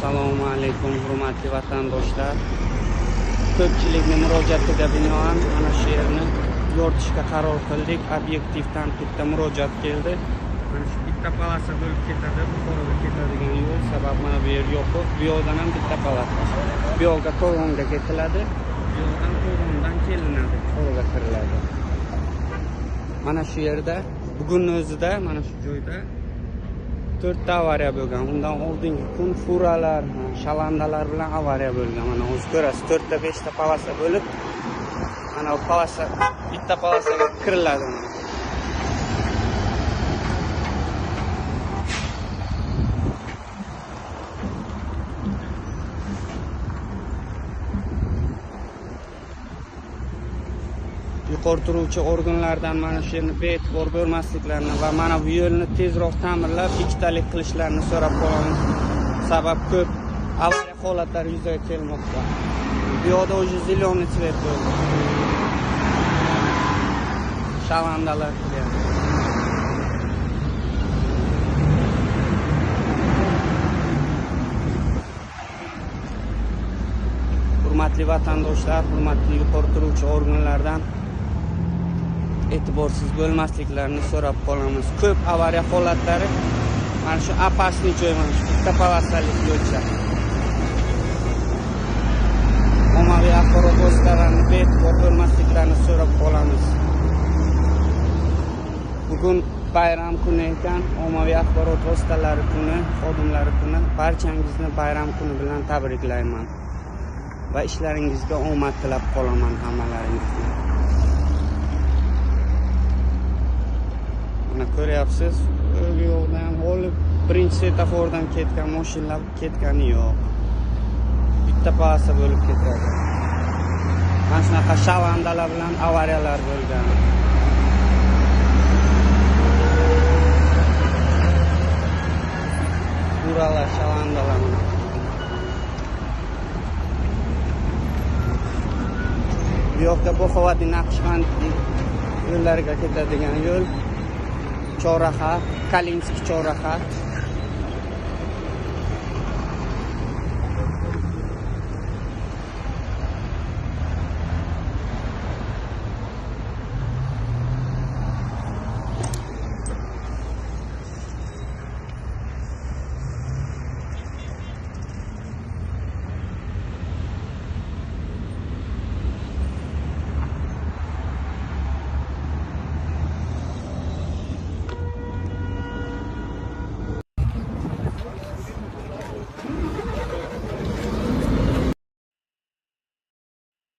Assalomu alaykum hurmatli vatandoshlar. Ko'pchilikning murojaatiga binoan mana shu yerni yoritishga qaror qildik. Obyektiv tanqidda murojaat keldi. Mana shu bitta polasa bo'lib ketadi, Buxoroga ketadigan yo'l sabab mana bu yer yo'q. Bu yo'ldan ham bitta polasa. Bu yo'lga To'g'onga ketiladi, bu yo'ldan To'g'ondan kelinadi, Buxoroga kiriladi. Mana shu yerda bugun o'zida mana shu joyda 4 ta avariya bo'lgan. Undan oldingi kun furalar, shalandalar bilan avariya bo'lgan. Mana o'zingiz ko'rasiz, 4 ta 5 ta polasa bo'lib, mana bu polasa bitta polasaga kiriladi. Yuqori turuvchi organlardan mana shu yerni be'tibor ko'rmasliklarini va mana bu yo'lni tezroq ta'mirlab, ikkitalik qilishlarini so'rab qolamiz. Sabab ko'p avariya holatlari yuzaga kelmoqda. Bu yoqda o'zi ziloniy svet bo'ldi. Shalandalar kelyapti. Hurmatli vatandoshlar, hurmatli yuqori turuvchi organlardan e'tiborsiz bo'lmasliklarini so'rab qolamiz. Ko'p avariya holatlari mana shu opasniy joy, mana shu bitta polasalik yo'lcha. Ommaviy axborot vositalarini be'tibor bo'lmasliklarini so'rab qolamiz. Bugun bayram kuni ekan, ommaviy axborot vositalari kuni, xodimlari kuni. Barchangizni bayram kuni bilan tabriklayman va ishlaringizga omad tilab qolaman hammalaringizga. Mana ko'ryapsiz, bu yo'ldan olib birinchi svetofordan ketgan mashinalar ketgani yo'q. Bitta polasa bo'lib ketadi. Mana shunaqa shalandalar bilan avariyalar bo'lgan. Buralar, shalandalar. Bu yoqda Buxoro Naqshband yo'llariga ketadigan yo'l. Choraxa, Kalinsk Choraxa.